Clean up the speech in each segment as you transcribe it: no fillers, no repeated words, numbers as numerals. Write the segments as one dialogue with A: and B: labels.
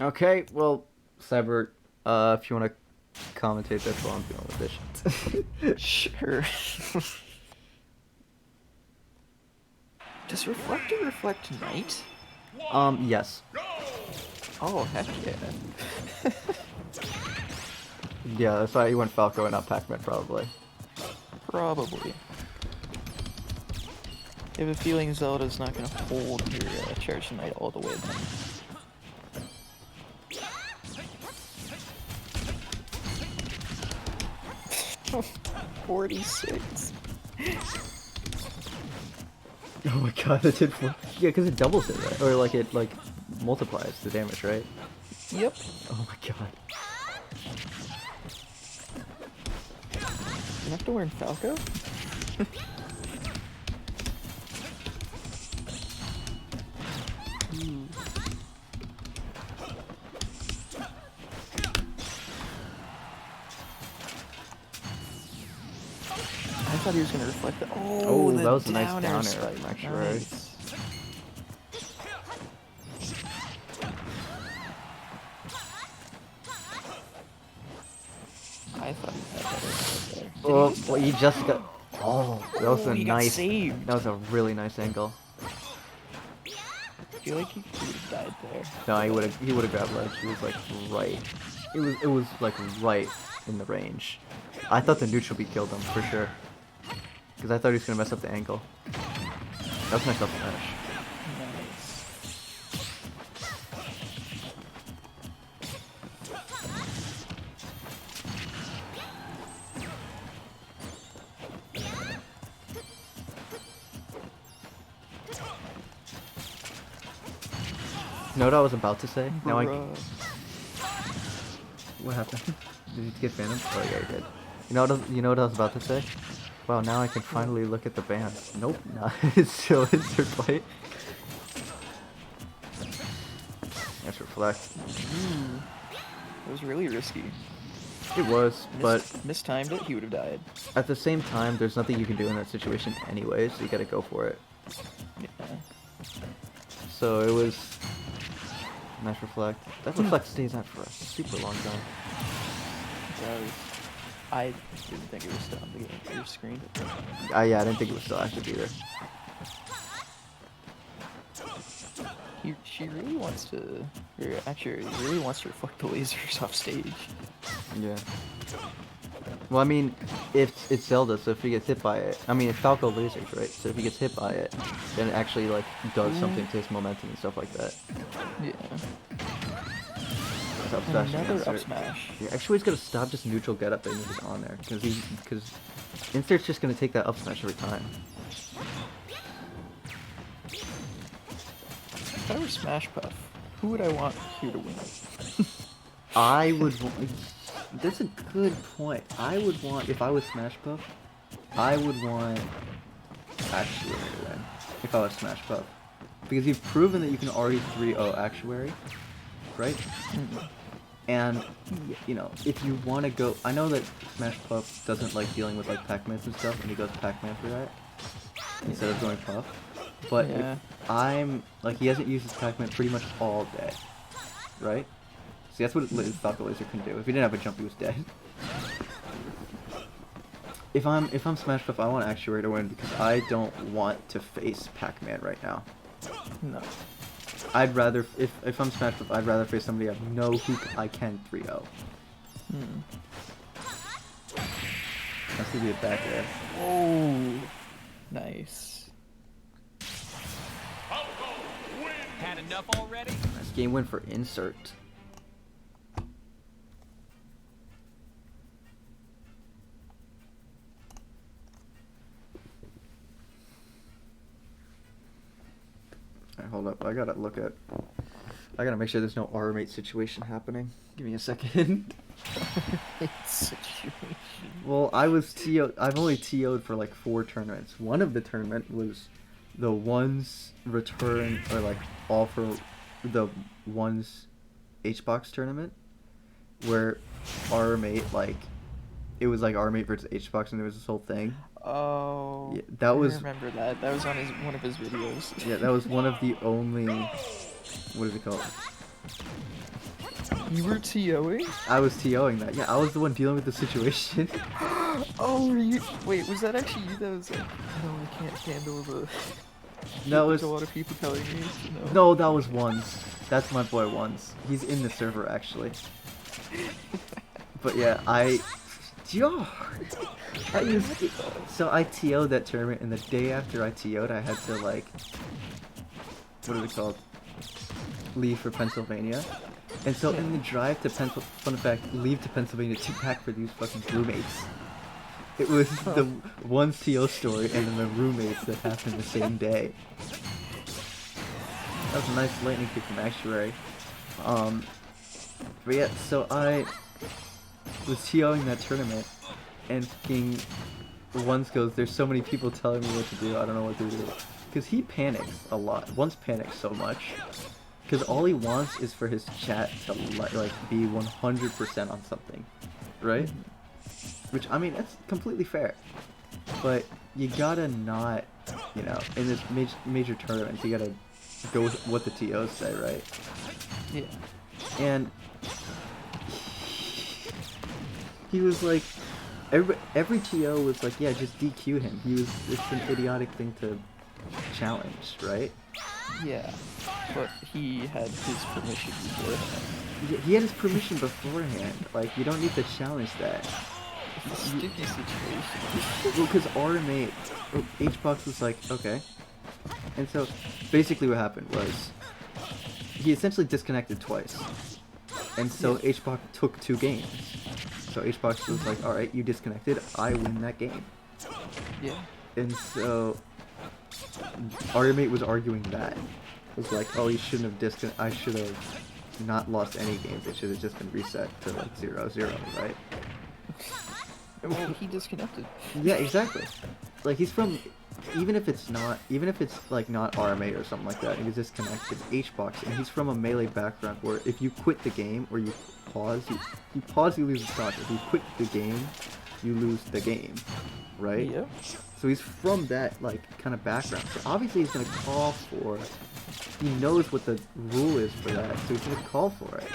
A: Okay, well, Cyber, if you want to commentate this while I'm dealing with this.
B: Sure. Does Reflector reflect night?
A: Yes.
B: Oh, heck yeah.
A: Yeah, that's why you went Falco and not Pac-Man, probably.
B: Probably. I have a feeling Zelda's not gonna hold your charge tonight all the way then. 46.
A: Oh my god, that did... Yeah, because it doubles it, right? Or, like, it, like, multiplies the damage, right?
B: Yep.
A: Oh my god.
B: You have to learn Falco? Ooh. I thought he was gonna reflect the. Oh,
A: Oh,
B: the
A: that was a nice
B: down
A: down air
B: spike.
A: from Actuary.
B: Nice. I thought he had that there.
A: Oh,
B: Did he
A: well, you just got... Oh, that was a
B: he got
A: nice...
B: saved.
A: That was a really nice angle.
B: I feel like he could have died there.
A: No, he would have grabbed ledge. He was like right. It was like right in the range. I thought the neutral B killed him for sure. Because I thought he was gonna mess up the angle. That was nice up smash.
B: Nice.
A: You know what I was about to say? Now I...
B: Bruh.
A: What happened? Did you get phantom? Oh yeah, you did. You know what I was about to say? Wow, now I can finally look at the band. Nope, no, it's still insert plate. Nice reflect.
B: Ooh. It was really risky.
A: It was, but
B: Mistimed it, he would have died.
A: at the same time, there's nothing you can do in that situation anyway, so you gotta go for it.
B: Yeah.
A: So it was... Nice reflect. That reflect stays out for a super long time.
B: That was... I didn't think it was still on the game. Your screen.
A: Yeah, I didn't think it was still active either.
B: She really wants to... Or actually, he really wants to reflect the lasers off stage.
A: Yeah. Well, I mean, if it's Zelda, so if he gets hit by it... I mean, it's Falco lasers, right? So if he gets hit by it, then it actually, like, does something to his momentum and stuff like that.
B: Yeah.
A: Up smash
B: Another
A: insert.
B: up smash.
A: Yeah, actually, he's gonna stop just neutral get up that he's on there, because Insert's just gonna take that up smash every time.
B: If I were Smash Puff, who would I want here to win?
A: I would. That's a good point. I would want, if I was Smash Puff, I would want Actuary to win. If I was Smash Puff, because you've proven that you can already 3-0 Actuary, right? And, you know, if you want to go... I know that Smash Puff doesn't like dealing with, like, Pac-Mans and stuff, and he goes Pac-Man for that, instead of going Puff. But
B: Yeah.
A: if I'm... Like, he hasn't used his Pac-Man pretty much all day, right? See, that's what Falco Laser can do. If he didn't have a jump, he was dead. If I'm Smash Puff, I want Actuary to win, because I don't want to face Pac-Man right now.
B: No.
A: I'd rather, if I'm Smash Puff, I'd rather face somebody I know who I can 3-0. That's gonna be a back air.
B: Oh, nice.
C: Had enough already?
A: Nice game win for Insert. Alright, hold up. I gotta make sure there's no R-mate situation happening. Give me a second.
B: Situation.
A: Well, I've only TO'd for like 4 tournaments. One of the tournament was the ones return, or like all for the ones H-box tournament, where R-mate, like, it was like R-mate versus H-box, and there was this whole thing.
B: Oh,
A: Yeah, that was...
B: I remember that. That was on one of his videos.
A: Yeah, that was one of the only... What is it called?
B: You were TOing?
A: I was TOing that. Yeah, I was the one dealing with the situation.
B: Oh, were you? Wait, was that actually you that was like, no, I can't handle the.
A: No, it
B: There's
A: was
B: a lot of people telling me. No.
A: no, that was Ones. That's my boy Ones. He's in the server actually. But yeah, yo, I used so I TO'd that tournament, and the day after I TO'd, I had to like, what is it called? Leave for Pennsylvania. And so in the drive to fun fact, leave to Pennsylvania to pack for these fucking roommates. It was the one TO story and then the roommates that happened the same day. That was a nice lightning kick from Actuary. But yeah, so I was TOing that tournament, and fucking Ones goes, there's so many people telling me what to do, I don't know what to do. Because he panics a lot. Ones panics so much. Because all he wants is for his chat to like be 100% on something, right? Which, I mean, that's completely fair. But you gotta not, you know, in this major tournaments, you gotta go with what the TOs say, right?
B: Yeah.
A: And he was like, every TO was like, yeah, just DQ him. It's an idiotic thing to challenge, right?
B: Yeah. But he had his permission beforehand.
A: He had his permission beforehand. Like, you don't need to challenge that.
B: It's a sticky situation.
A: Well, because RMA, HBox was like, okay. And so, basically what happened was, he essentially disconnected twice. And so HBox took 2 games. So HBox was like, alright, you disconnected, I win that game.
B: Yeah.
A: And so, RMate was arguing that. It was like, oh, you shouldn't have I should have not lost any games, it should have just been reset to like 0-0, right?
B: Well, he disconnected.
A: Yeah, exactly. Like, he's from, even if it's like not RMA or something like that, and he's disconnected, HBox, and he's from a melee background where if you quit the game or you pause, you pause, you lose the stock. If you quit the game, you lose the game, right?
B: Yeah.
A: So he's from that like kind of background. So obviously he's gonna call for. He knows what the rule is for that, so he's gonna call for it.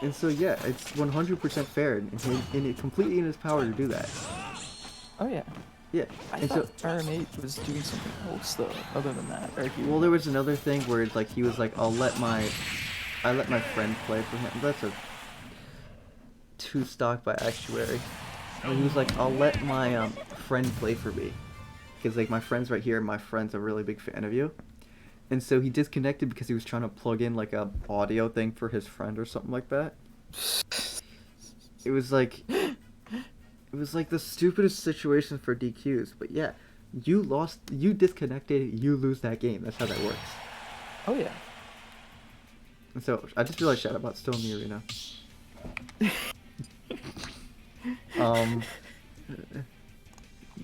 A: And so yeah, it's 100% fair, and it's completely in his power to do that.
B: Oh yeah.
A: Yeah.
B: I
A: And
B: thought
A: so,
B: RM8 was doing something else though, other than that. Or
A: well, there was another thing where it's like he was like, I let my friend play for him. That's a 2 stock by Actuary. And he was like, I'll let my friend play for me, because like my friend's right here, and my friend's a really big fan of you. And so he disconnected because he was trying to plug in like a audio thing for his friend or something like that. It was like the stupidest situation for DQs. But yeah, you disconnected, you lose that game. That's how that works.
B: Oh yeah.
A: And so I just realized Shadowbot's still in the arena.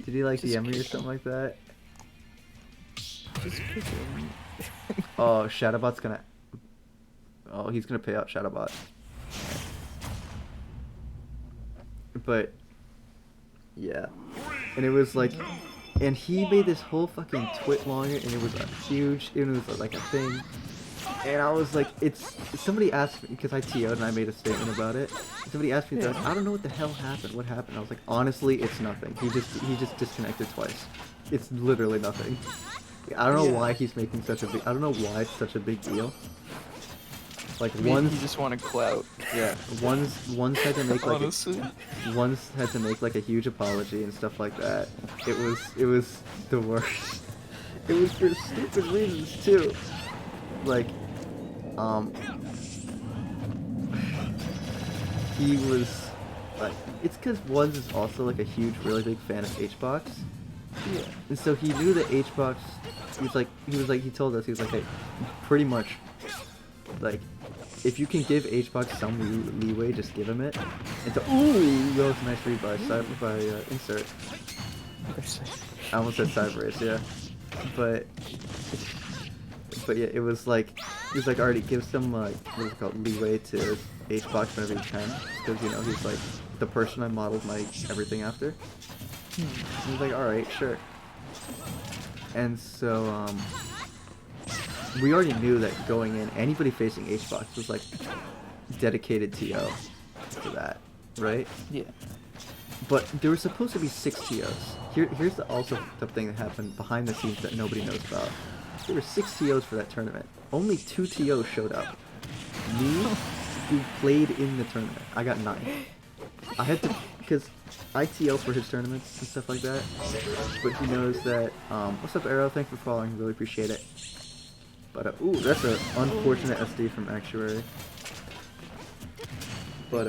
A: Did he like
B: Just
A: DM me or
B: kick
A: something like that?
B: Just kick him.
A: Oh, Shadowbot's gonna. Oh, he's gonna pay out Shadowbot. But yeah, and it was like, and he made this whole fucking twit longer, and it was a huge. It was like a thing. And I was like, somebody asked me, because I TO'd and I made a statement about it. Somebody asked me, I don't know what the hell happened. What happened? I was like, honestly, it's nothing. He just disconnected twice. It's literally nothing. I don't know why he's making such a big. I don't know why it's such a big deal. Like
B: Maybe he just wanted clout.
A: Yeah, one's had to make like
B: Honestly.
A: one's had to make like a huge apology and stuff like that. It was the worst. It was for stupid reasons too. Like, he was like, it's because Ones is also like a huge, really big fan of HBox.
B: Yeah.
A: And so he knew that HBox, he told us, he was like, hey, pretty much, like, if you can give HBox some leeway, just give him it. And so, ooh, that was a nice read by Insert. I almost said Cyberus, yeah. But yeah, it was like, already give some, like, what is it called, leeway to HBox whenever you can. Because, you know, he's like the person I modeled my everything after. He was like, alright, sure. And so, we already knew that going in, anybody facing H-Box was like dedicated TO for that, right?
B: Yeah.
A: But there were supposed to be 6 TOs. Here's the thing that happened behind the scenes that nobody knows about. There were 6 TOs for that tournament. Only 2 TOs showed up. Me, who played in the tournament. I got 9. I had to, because I TO for his tournaments and stuff like that. But he knows that, what's up Arrow, thanks for following, really appreciate it. But, ooh, that's an unfortunate SD from Actuary. But,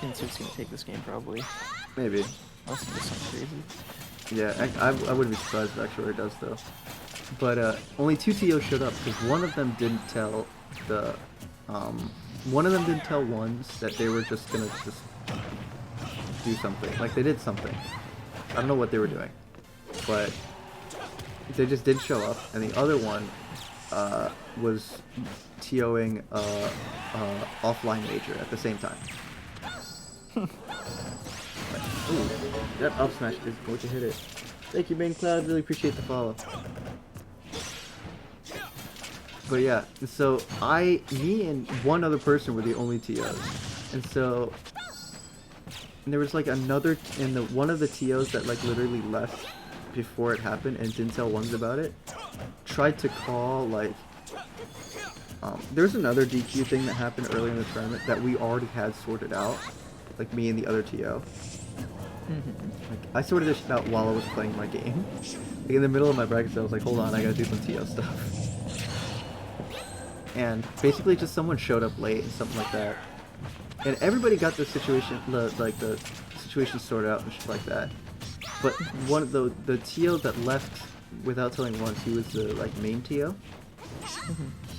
B: Insert's gonna take this game probably.
A: maybe.
B: Unless he does something crazy.
A: Yeah, I wouldn't be surprised if Actuary does, though. But, only 2 TOs showed up, because one of them didn't tell the, one of them didn't tell ones that they were just gonna just do something. Like, they did something. I don't know what they were doing. But they just didn't show up. And the other one was TOing offline major at the same time. Ooh, that up smash is going to hit it. Thank you, Main Cloud. Really appreciate the follow. But yeah, so me and one other person were the only TOs. And so there was like another, and one of the TOs that like literally left before it happened and didn't tell ones about it, tried to call like, there's another DQ thing that happened earlier in the tournament that we already had sorted out, like me and the other TO. Like, I sorted this out while I was playing my game. Like in the middle of my brackets, I was like, hold on, I gotta do some TO stuff. And basically just someone showed up late and something like that. And everybody got the situation, the situation sorted out and shit like that. But one of the TO that left without telling once, he was the like main TO.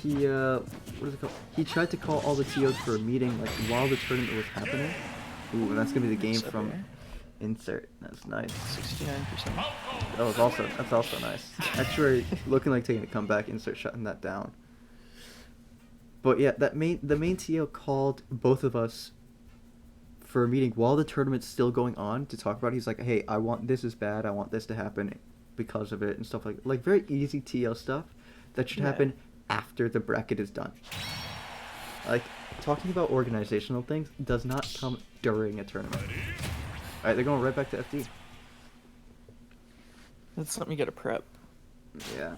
A: He what is it called? He tried to call all the TOs for a meeting like while the tournament was happening. Ooh, and that's gonna be the game from Insert. That's nice.
B: 69%.
A: That's also nice. Actually, looking like taking a comeback. Insert shutting that down. But yeah, the main TO called both of us for a meeting while the tournament's still going on to talk about it. He's like, hey, this is bad, I want this to happen because of it and stuff like very easy TO stuff that should happen after the bracket is done. Like, talking about organizational things does not come during a tournament. Alright, they're going right back to FD.
B: That's something you gotta prep.
A: Yeah.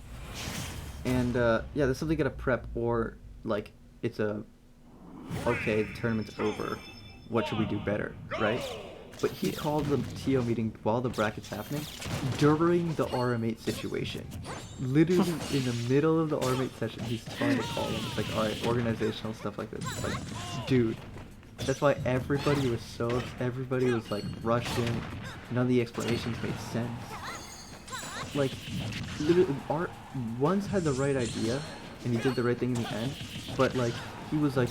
A: And, yeah, there's something you gotta prep, or, like, it's okay, the tournament's over, what should we do better, right? But he called the TO meeting while the bracket's happening, during the RM8 situation. Literally, in the middle of the RM8 session, he's trying to call them. It's like, alright, organizational stuff like this. It's like, dude. That's why everybody was like rushed in. None of the explanations made sense. Like, literally, one's had the right idea, and he did the right thing in the end. But like, he was like,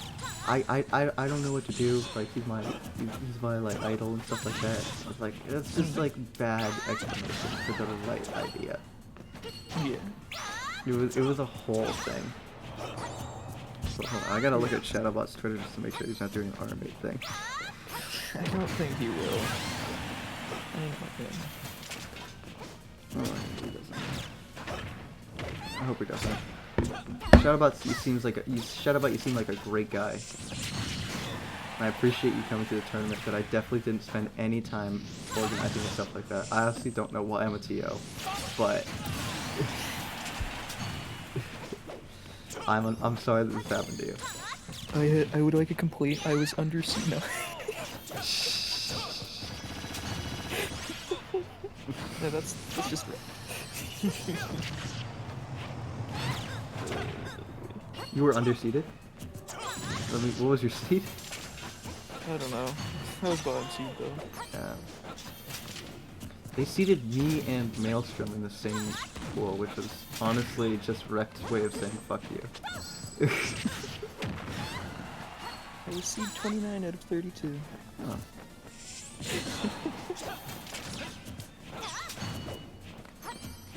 A: I don't know what to do. Like, he's my like idol and stuff like that. I was like, that's just like bad explanation for the right idea.
B: Yeah.
A: It was a whole thing. So, hold on, I gotta look at Shadowbot's Twitter just to make sure he's not doing an R8 thing.
B: I don't think he will. I think
A: Oh, he doesn't. I hope he doesn't. Shadowbot, you seem like a great guy. And I appreciate you coming to the tournament, but I definitely didn't spend any time organizing and stuff like that. I honestly don't know why I'm a TO, but I'm sorry that this happened to you.
B: I would like a complaint. I was under no. No, that's just
A: You were underseeded? What was your seed?
B: I don't know. I was bottom seed though.
A: Yeah. They seeded me and Maelstrom in the same pool, which was honestly just Rect's way of saying fuck you.
B: I was seed 29 out of 32.
A: Oh.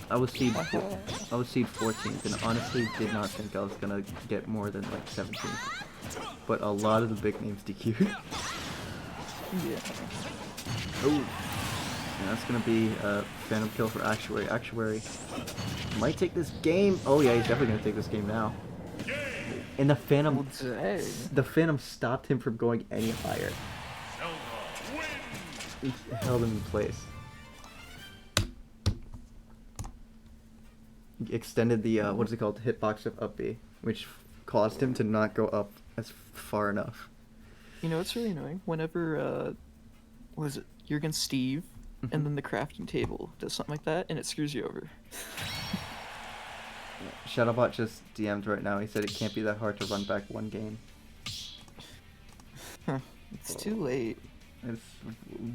A: I was seed 14th, and honestly did not think I was gonna get more than like 17th. But a lot of the big names DQ'd.
B: Yeah.
A: Oh. And that's gonna be a phantom kill for Actuary. Actuary might take this game. Oh yeah, he's definitely gonna take this game now. And the
B: Well,
A: phantom,
B: dang.
A: the phantom stopped him from going any higher. It held him in place. He extended the what is it called, hitbox of up B, which caused him to not go up as far enough.
B: You know what's really annoying? Whenever, what is it? You're against Steve, and then the crafting table does something like that, and it screws you over.
A: Shadowbot just DM'd right now. He said it can't be that hard to run back one game.
B: It's too late.
A: It's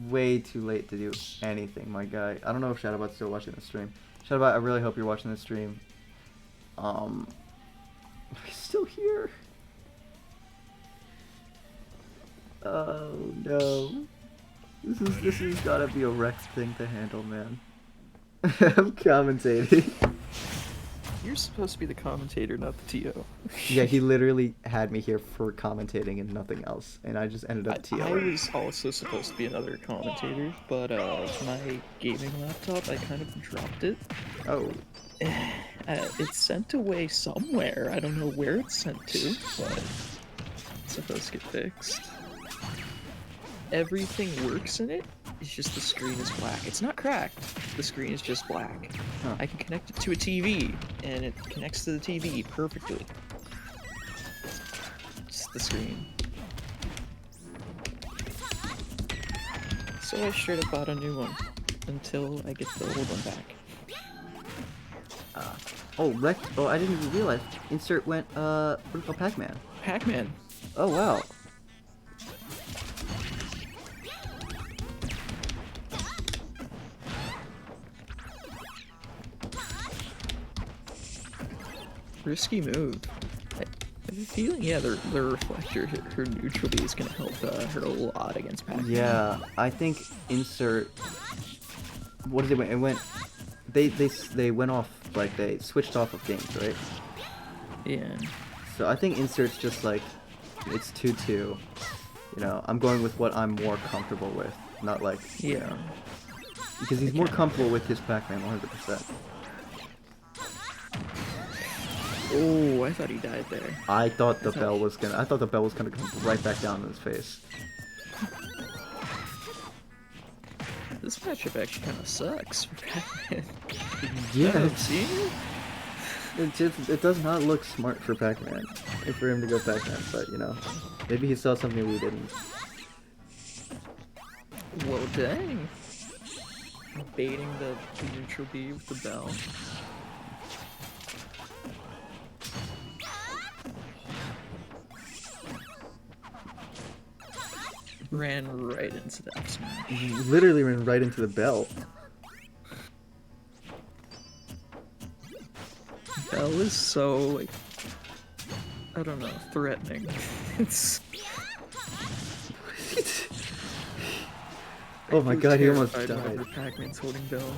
A: way too late to do anything, my guy. I don't know if Shadowbot's still watching the stream. Shadowbot, I really hope you're watching the stream. He's still here. Oh no. This has gotta be a Rex thing to handle, man. I'm commentating.
B: You're supposed to be the commentator, not the TO.
A: Yeah, he literally had me here for commentating and nothing else, and I just ended up
B: I
A: TOing.
B: was also supposed to be another commentator, but my gaming laptop, I kind of dropped it.
A: Oh.
B: It's sent away somewhere. I don't know where it's sent to, but it's supposed to get fixed. Everything works in it, it's just the screen is black. It's not cracked, the screen is just black.
A: Huh.
B: I can connect it to a TV, and it connects to the TV perfectly. Just the screen. So I straight up bought a new one, until I get the old one back.
A: Oh, Rex. Oh, I didn't even realize. Insert went, what do you call Pac-Man?
B: Pac-Man!
A: Oh, wow.
B: Risky move. I have a feeling, yeah, the reflector, her neutral B is gonna help her a lot against Pac-Man.
A: Yeah, I think Insert. What did it went? It went. They went off, like they switched off of games, right?
B: Yeah.
A: So I think Insert's just like, it's 2-2. You know, I'm going with what I'm more comfortable with, not like.
B: Yeah.
A: Because he's more comfortable with his Pac-Man 100%.
B: Oh, I thought he died there.
A: I thought the bell was gonna. I thought the bell was gonna come right back down in his face.
B: This matchup actually kind of sucks for Pac-Man.
A: Yeah,
B: See?
A: it does not look smart for Pac-Man, for him to go Pac-Man, but you know, maybe he saw something we didn't.
B: Well, dang. Baiting the neutral B with the bell. Ran right into the F smash.
A: He literally ran right into the bell.
B: Bell is so, like, I don't know, threatening. It's...
A: Oh my god, he almost died.
B: Whenever Pac-Man's holding Bell.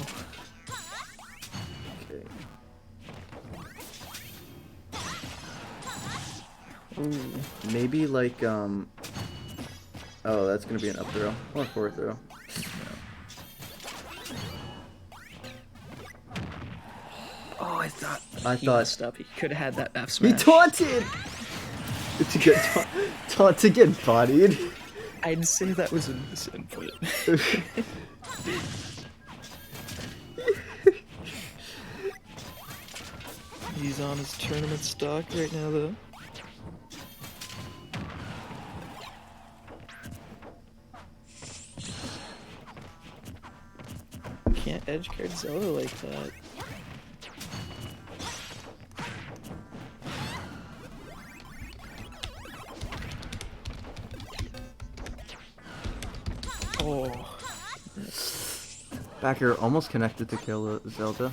A: Okay.
B: Ooh.
A: Maybe like oh, that's gonna be an up throw or forward throw.
B: Oh, I thought he
A: thought
B: messed up. He could have had that F smash.
A: he taunted to get taunt to get bodied.
B: I'd say that was a misinput. He's on his tournament stock right now, though. Can't edge guard Zelda like that. Oh.
A: Backer almost connected to kill Zelda.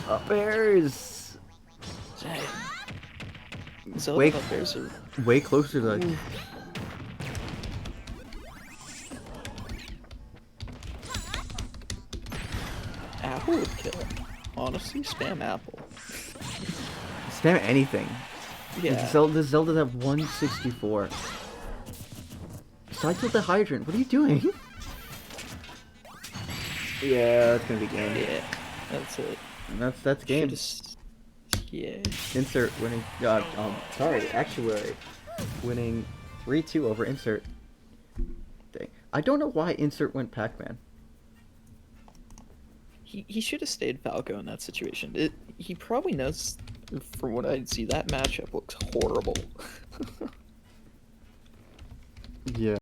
A: Up airs!
B: Dang. Zelda
A: Wait.
B: up airs are...
A: Way closer to like.
B: Apple would kill him. Honestly, spam Apple.
A: Spam anything.
B: Yeah.
A: Zelda's at 164. Cycle the hydrant. What are you doing? Yeah, that's gonna be game.
B: Yeah, that's it.
A: And that's game.
B: Yeah.
A: Insert winning. Sorry, Actuary winning 3-2 over Insert. Dang. I don't know why Insert went Pac-Man.
B: He should have stayed Falco in that situation. He probably knows, from what I see, that matchup looks horrible.
A: Yeah.